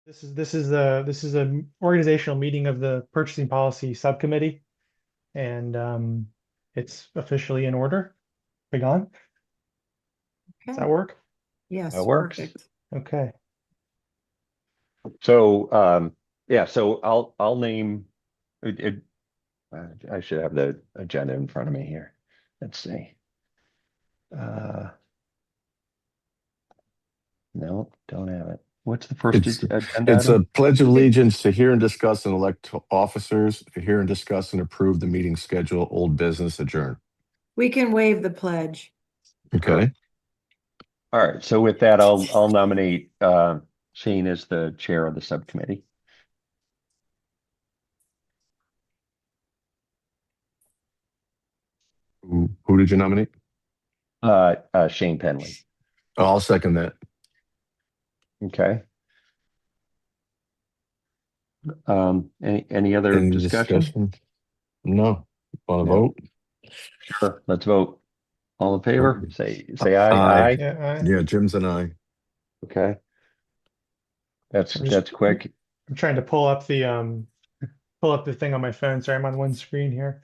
This is a organizational meeting of the Purchasing Policy Subcommittee, and it's officially in order. We on? Does Okay. that work? That Yes, works. perfect. Okay. So, yeah, so I'll name it. I should have the agenda in front of me here. Let's see. Uh, no, don't have it. What's the first It's agenda it's a item? pledge of allegiance to hear and discuss and elect officers, to hear and discuss and approve the meeting schedule, old business adjourn. We can waive the pledge. Okay. All right. So with that, I'll nominate Shane as the chair of the subcommittee. Who did you nominate? Shane Penley. I'll second that. Okay. Any other Any discussion? discussion? No. Want to No. vote? Sure. Let's vote. All in favor? Say aye. Aye. Yeah. Yeah, Jim's and I. Okay. That's I'm quick. I'm trying to pull up the thing on my phone. Sorry, I'm on one screen here.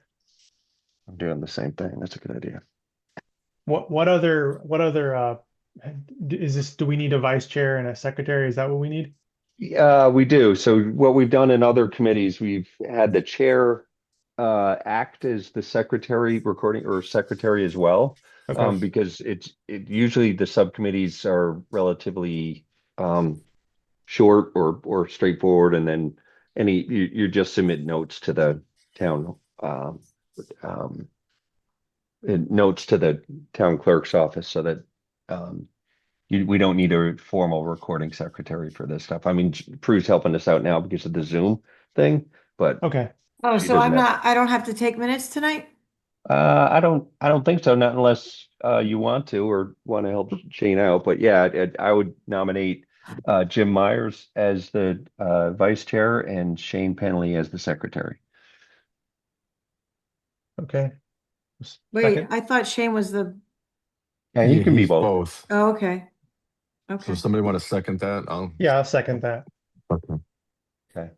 I'm doing the same thing. That's a good idea. What other is this? Do we need a vice chair and a secretary? Is that what we need? We do. So what we've done in other committees, we've had the chair act as the secretary recording or secretary as well. Okay. Because it usually the subcommittees are relatively short or straightforward, and then you just submit notes to the town um, notes to the town clerk's office so that um, we don't need a formal recording secretary for this stuff. I mean, Prue's helping us out now because of the Zoom thing, but Okay. Oh, she so doesn't have. I don't have to take minutes tonight? I don't think so, not unless you want to or want to help Shane out. But yeah, I would nominate Jim Myers as the vice chair and Shane Penley as the secretary. Okay. Wait, Second. I thought Shane was the, And he can be He's both. both. oh, okay. So Okay. somebody want to second that? Yeah, I'll second that. Okay. Okay.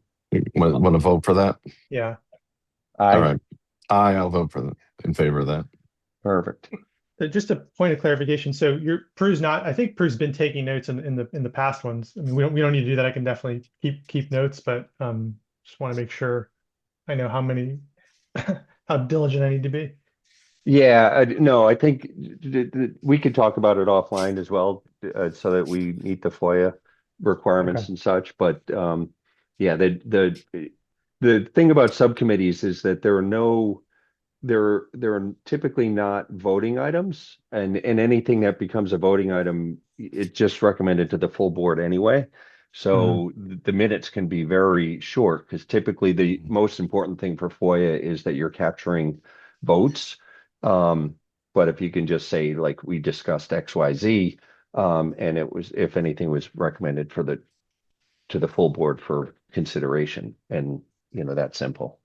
Want to vote for that? Yeah. All right. I'll vote in favor of that. Perfect. Just a point of clarification. So Prue's not. I think Prue's been taking notes in the past ones. I mean, we don't need to do that. I can definitely keep notes, but just want to make sure I know how diligent I need to be. Yeah, no, I think we could talk about it offline as well, so that we meet the FOIA requirements Okay. and such. But yeah, the thing about subcommittees is that they're typically not voting items, and anything that becomes a voting item, it's just recommended to the full board anyway. So the minutes can be very short because typically the most important thing for FOIA is that you're capturing votes. But if you can just say, like, we discussed XYZ, and if anything was recommended to the full board for consideration, and that's simple.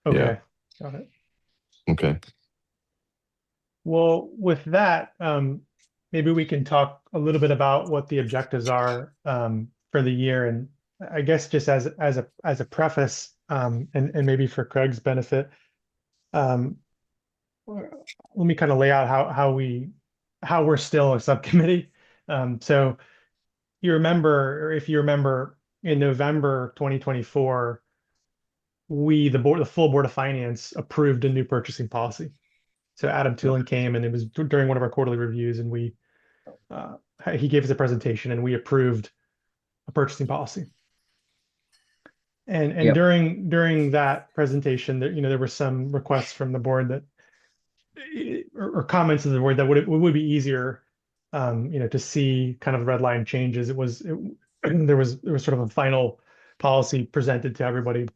Okay. Got it. Okay. Well, with that, maybe we can talk a little bit about what the objectives are for the year, and I guess just as a preface, and maybe for Craig's benefit, um, let me kind of lay out how we're still a subcommittee. So if you remember, in November 2024, the full board of finance approved a new purchasing policy. So Adam Tulin came, and it was during one of our quarterly reviews, and he gave us a presentation, and we approved a purchasing policy. And Yep. during that presentation, there were some requests from the board that or comments of the board that would be easier, to see kind of red line changes. There was sort of a final policy presented to everybody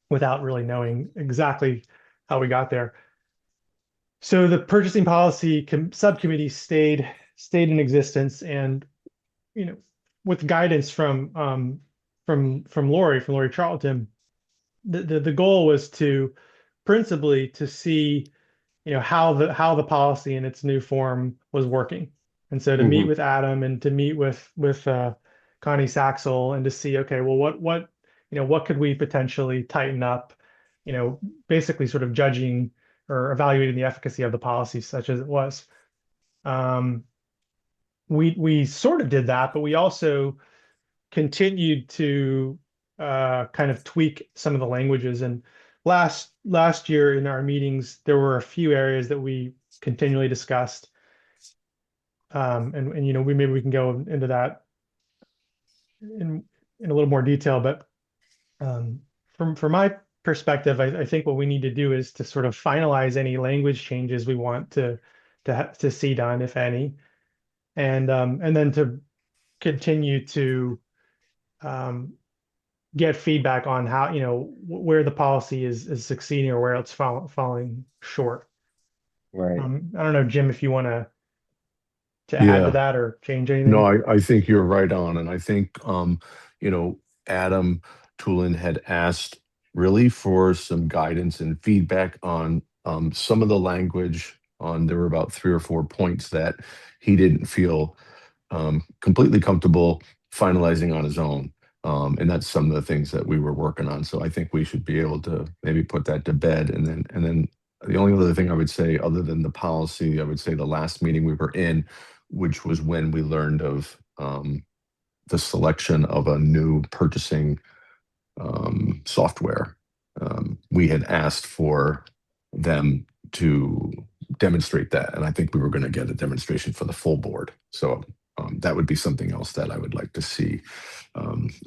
without really knowing exactly how we got there. So the purchasing policy subcommittee stayed in existence, and with guidance from Lori Charlton, the goal was to principally to see how the policy in its new form was working, and so to meet with Adam and to meet with Connie Saxel and to see, okay, well, what could we potentially tighten up, basically sort of judging or evaluating the efficacy of the policy such as it was. Um, we sort of did that, but we also continued to kind of tweak some of the languages. And last year in our meetings, there were a few areas that we continually discussed. And maybe we can go into that in a little more detail. But from my perspective, I think what we need to do is to sort of finalize any language changes we want to see done, if any, and then to continue to um, get feedback on how, where the policy is succeeding or where it's falling short. Right. I don't know, Jim, if you want to add to Yeah. that or change No, anything. I think you're right on. And I think, Adam Tulin had asked really for some guidance and feedback on some of the language there were about 3 or 4 points that he didn't feel completely comfortable finalizing on his own. And that's some of the things that we were working on. So I think we should be able to maybe put that to bed. And then the only other thing I would say, other than the policy, I would say the last meeting we were in, which was when we learned of the selection of a new purchasing software. We had asked for them to demonstrate that, and I think we were going to get a demonstration for the full board. So that would be something else that I would like to see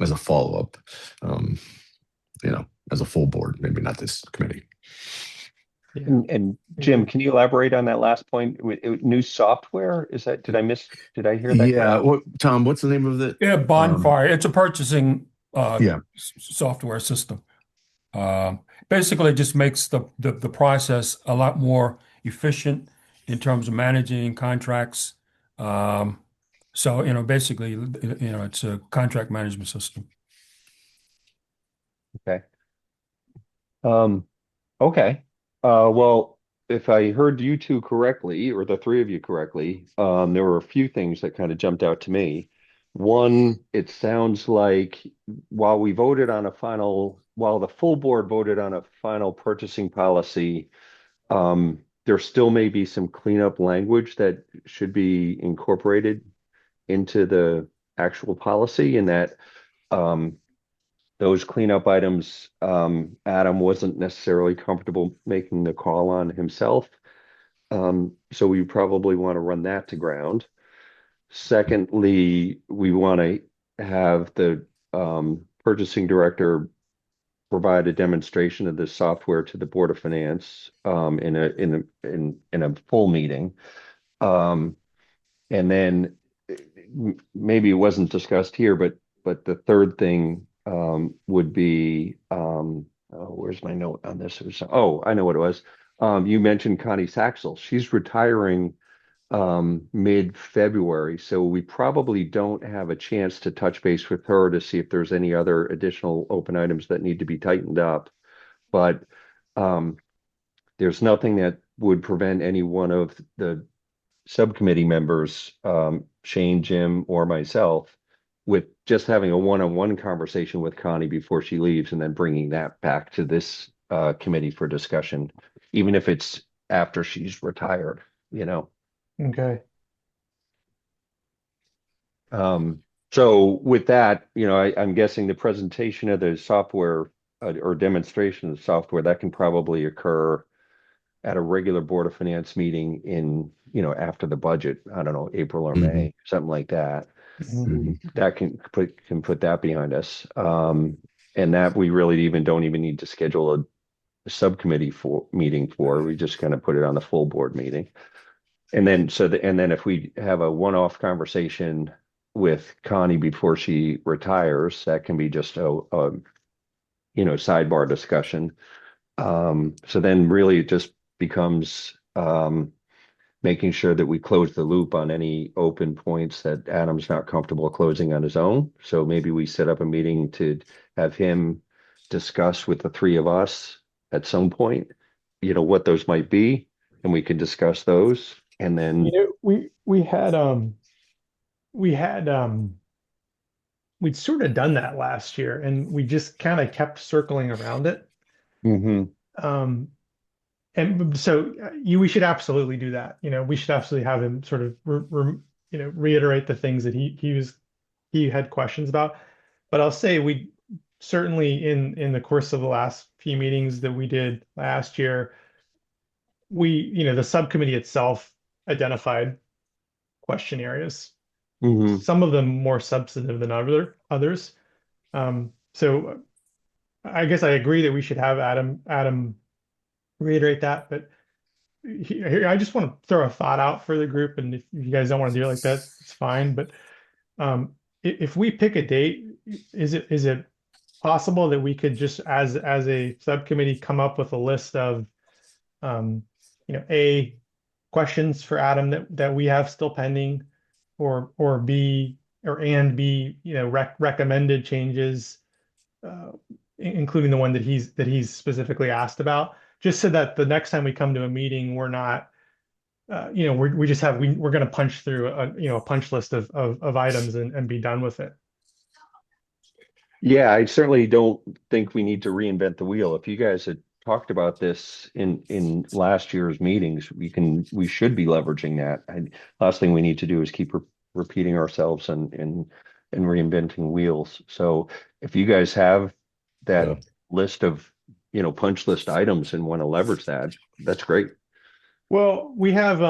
as a follow-up, as a full board, maybe not this committee. Yeah. And Jim, can you elaborate on that last point? New software? Did I hear that Yeah. correctly? Tom, what's the name of it? Yeah, Bonfire. It's a purchasing Yeah. software system. Basically, it just makes the process a lot more efficient in terms of managing contracts. So, basically, it's a contract management system. Okay. Okay. Well, if I heard you two correctly, or the three of you correctly, there were a few things that kind of jumped out to me. One, it sounds like while the full board voted on a final purchasing policy, there still may be some cleanup language that should be incorporated into the actual policy, and that those cleanup items, Adam wasn't necessarily comfortable making the call on himself. So we probably want to run that to ground. Secondly, we want to have the purchasing director provide a demonstration of this software to the Board of Finance in a full meeting. And then maybe it wasn't discussed here, but the third thing would be where's my note on this? I know what it was. You mentioned Connie Saxel. She's retiring mid-February, so we probably don't have a chance to touch base with her to see if there's any other additional open items that need to be tightened up. But there's nothing that would prevent any one of the subcommittee members, Shane, Jim, or myself, with just having a one-on-one conversation with Connie before she leaves, and then bringing that back to this committee for discussion, even if it's after she's retired, Okay. So with that, I'm guessing the presentation of the software or demonstration of the software that can probably occur at a regular Board of Finance meeting in, after the budget, I don't know, April or May, something like that. That can put that behind us. And that we really don't even need to schedule a subcommittee meeting for. We just kind of put it on the full board meeting. And then if we have a one-off conversation with Connie before she retires, that can be just a sidebar discussion. So then really it just becomes making sure that we close the loop on any open points that Adam's not comfortable closing on his own. So maybe we set up a meeting to have him discuss with the three of us at some point, what those might be, and we can discuss those. And then we had we'd sort of done that last year, and we just kind of kept circling around it. Mm-hmm. Um, and so we should absolutely do that. We should absolutely have him sort of reiterate the things that he had questions about. But I'll say we certainly in the course of the last few meetings that we did last year, the subcommittee itself identified question areas, Mm-hmm. some of them more substantive than others. So I guess I agree that we should have Adam reiterate that, but here, I just want to throw a thought out for the group, and if you guys don't want to do it like that, it's fine. But if we pick a date, is it possible that we could just as a subcommittee come up with a list of um, A, questions for Adam that we have still pending, or B, and B, recommended changes, uh, including the one that he's specifically asked about, just so that the next time we come to a meeting, we're not, we're going to punch through a punch list of items and be done with it. Yeah, I certainly don't think we need to reinvent the wheel. If you guys had talked about this in last year's meetings, we should be leveraging that. Last thing we need to do is keep repeating ourselves and reinventing wheels. So if you guys have that Yeah. list of punch list items and want to leverage that, that's great. Well, we have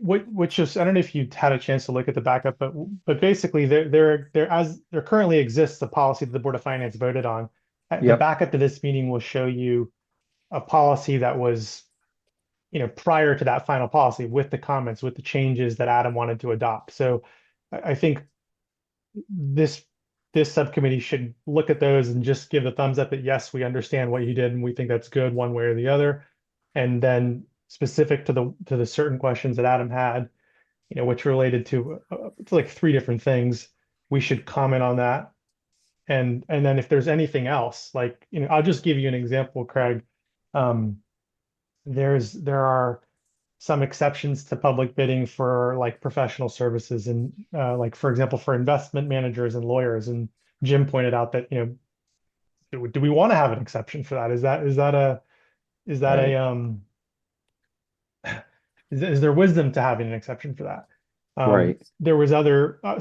which is, I don't know if you had a chance to look at the backup, but basically there currently exists a policy that the Board of Finance voted on. The Yep. backup to this meeting will show you a policy that was, prior to that final policy, with the comments, with the changes that Adam wanted to adopt. So I think this this subcommittee should look at those and just give the thumbs up that yes, we understand what you did and we think that's good one way or the other. And then specific to the certain questions that Adam had, which related to like three different things, we should comment on that. And then if there's anything else, like, I'll just give you an example, Craig. Um, there are some exceptions to public bidding for like professional services and like, for example, for investment managers and lawyers. And Jim pointed out that, do we want to have an exception for that? Right. Is there wisdom to having an exception for that? Right. There was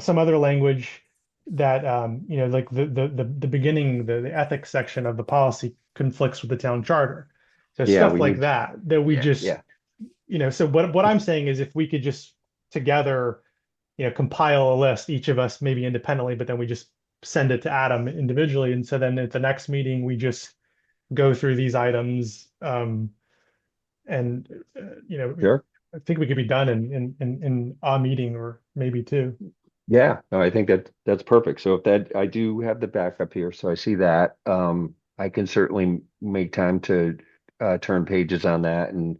some other language that like the beginning, the ethics section of the policy conflicts with the town charter. So Yeah, stuff we like need. that we Yeah. just, Yeah. so what I'm saying is if we could just together, compile a list, each of us maybe independently, but then we just send it to Adam individually. And so then at the next meeting, we just go through these items. And Sure. I think we could be done in a meeting or maybe two. Yeah, no, I think that's perfect. So if that, I do have the backup here, so I see that. I can certainly make time to turn pages on that and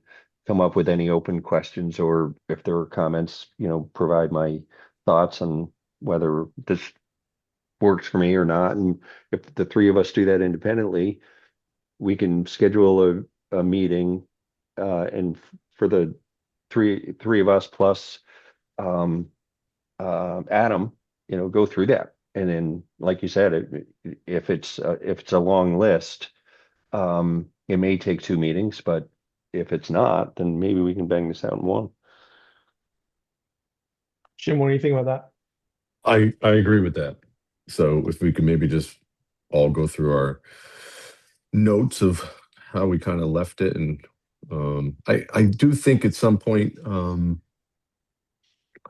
come up with any open questions, or if there are comments, provide my thoughts on whether this works for me or not. And if the three of us do that independently, we can schedule a meeting, and for the three of us plus um Adam, go through that. And then, like you said, if it's a long list, it may take two meetings, but if it's not, then maybe we can bang this out in one. Jim, what do you think about that? I agree with that. So if we could maybe just all go through our notes of how we kind of left it, and I do think at some point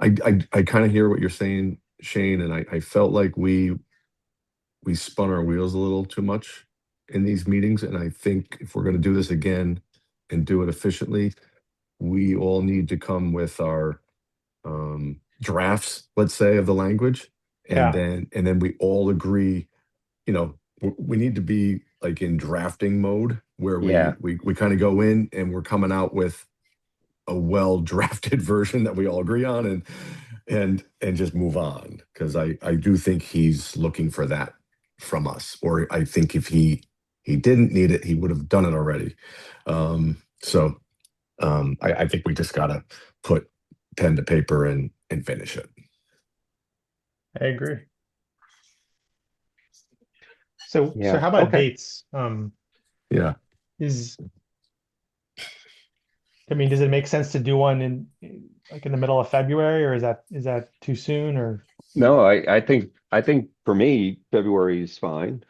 I kind of hear what you're saying, Shane, and I felt like we spun our wheels a little too much in these meetings, and I think if we're going to do this again and do it efficiently, we all need to come with our drafts, let's say, of the language, and Yeah. then we all agree. We need to be like in drafting mode where Yeah. we kind of go in and we're coming out with a well drafted version that we all agree on, and just move on, because I do think he's looking for that from us, or I think if he didn't need it, he would have done it already. So I think we just gotta put pen to paper and finish it. I agree. So Yeah, how about okay. dates? Yeah. Is, I mean, does it make sense to do one like in the middle of February, or is that too soon, or? No, I think for me, February is fine.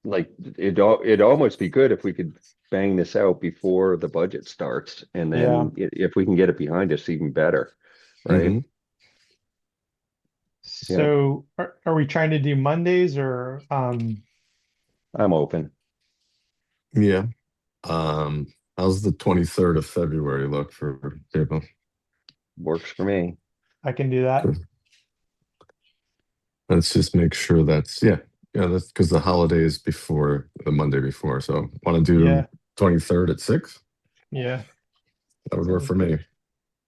Like it'd almost be good if we could bang this out before the budget starts, and Yeah. then if we can get it behind us, even better, right? Hmm. Yeah, So are we trying to do Mondays or I'm open. Yeah. Um, how's the 23rd of February look for people? Works for me. I can do that. Good. Let's just make sure yeah, that's because the holiday is before the Monday before. So want to do Yeah. 23rd at 6? Yeah. That would work Sounds for me. good.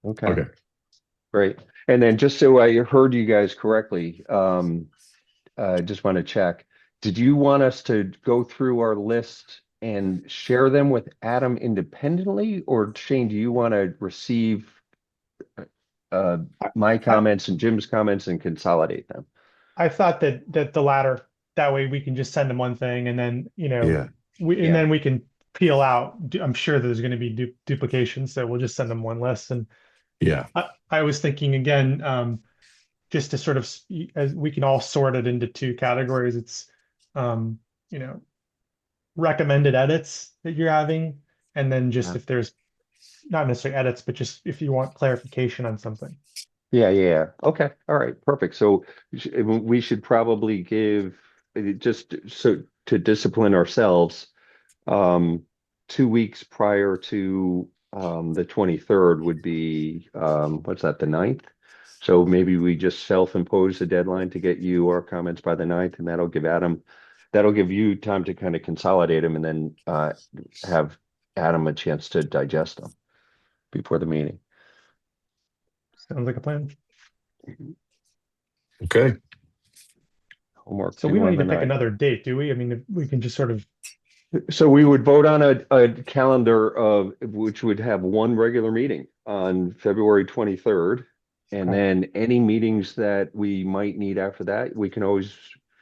Okay, Okay. great. And then just so I heard you guys correctly, I just want to check. Did you want us to go through our list and share them with Adam independently, or Shane, do you want to receive uh, my I, comments and Jim's comments and consolidate them? I thought that the latter, that way we can just send them one thing and then, Yeah. Yeah. then we can peel out. I'm sure there's going to be duplication, so we'll just send them one list. And Yeah. I was thinking again, just to sort of, as we can all sort it into two categories. It's, um, you know, recommended edits that you're having, and then just Yeah. if there's not necessarily edits, but just if you want clarification on something. Yeah. Okay. All right. Perfect. So we should probably give just so to discipline ourselves, um, 2 weeks prior to the 23rd would be what's that, the 9th? So maybe we just self-impose a deadline to get you our comments by the 9th, and that'll give you time to kind of consolidate them and then have Adam a chance to digest them before the meeting. Sounds like a plan. Okay. Homework So we due don't on need the to pick 9th. another date, do we? I mean, we can just sort of, So we would vote on a calendar of which would have one regular meeting on February 23rd. And okay. then any meetings that we might need after that, we can always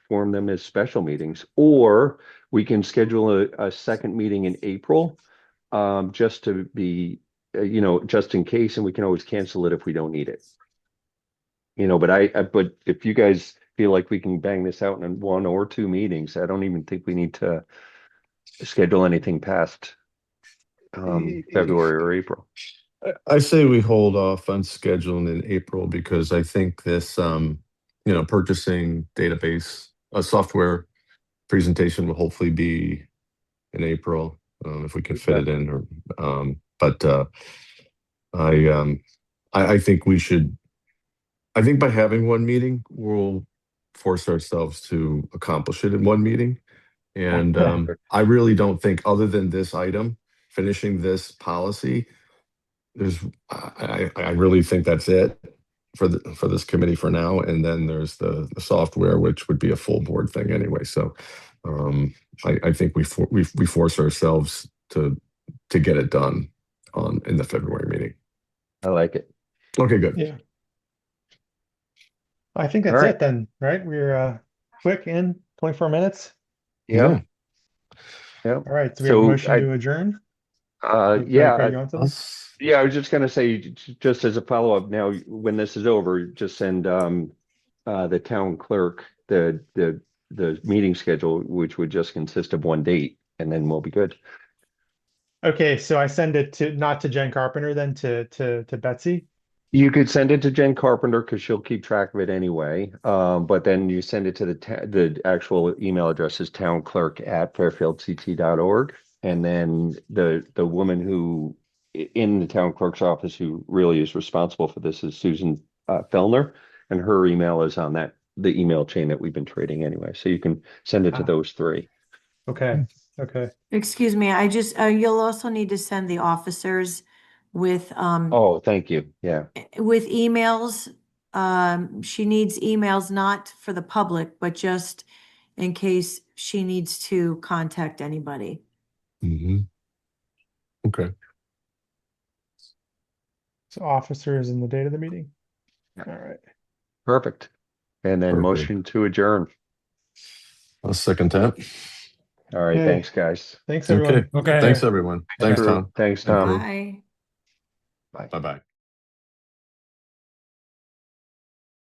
form them as special meetings. Or we can schedule a second meeting in April, just to be, just in case, and we can always cancel it if we don't need it. But if you guys feel like we can bang this out in 1 or 2 meetings, I don't even think we need to schedule anything past February or April. I say we hold off on scheduling in April because I think this, purchasing database, software presentation will hopefully be in April, if we can fit Okay. it in. But I, I think we should. I think by having one meeting, we'll force ourselves to accomplish it in one meeting. And I really don't think, other than this item, finishing this policy, I really think that's it for this committee for now. And then there's the software, which would be a full board thing anyway. So I think we force ourselves to get it done in the February meeting. I like it. Okay, good. Yeah. I think All that's right. it then, right? We're quick in 24 minutes. Yeah. Yeah. All right. So we have a So motion to adjourn. Or Craig, you want something? I was just going to say, just as a follow-up now, when this is over, just send the town clerk the meeting schedule, which would just consist of one date, and then we'll be good. Okay, so I send it to not to Jen Carpenter, then to Betsy. You could send it to Jen Carpenter because she'll keep track of it anyway. But then you send it to the actual email address is townclerk@fairfieldct.org. And then the woman who in the town clerk's office who really is responsible for this is Susan Fellner, and her email is on the email chain that we've been trading anyway. So you can send it to those three. Okay. Okay. Excuse me, I just, you'll also need to send the officers with, Oh, thank you. Yeah. with emails. She needs emails not for the public, but just in case she needs to contact anybody. Mhm. Okay. So officers and the date of the meeting. Yeah. All right. Perfect. And then Perfect. motion to adjourn. I'll second that. All right, Okay. thanks, guys. Thanks, everyone. Okay. Okay. Thanks, everyone. Thanks, Okay. Tom. Thanks, And Tom. Prue. Bye. Bye-bye.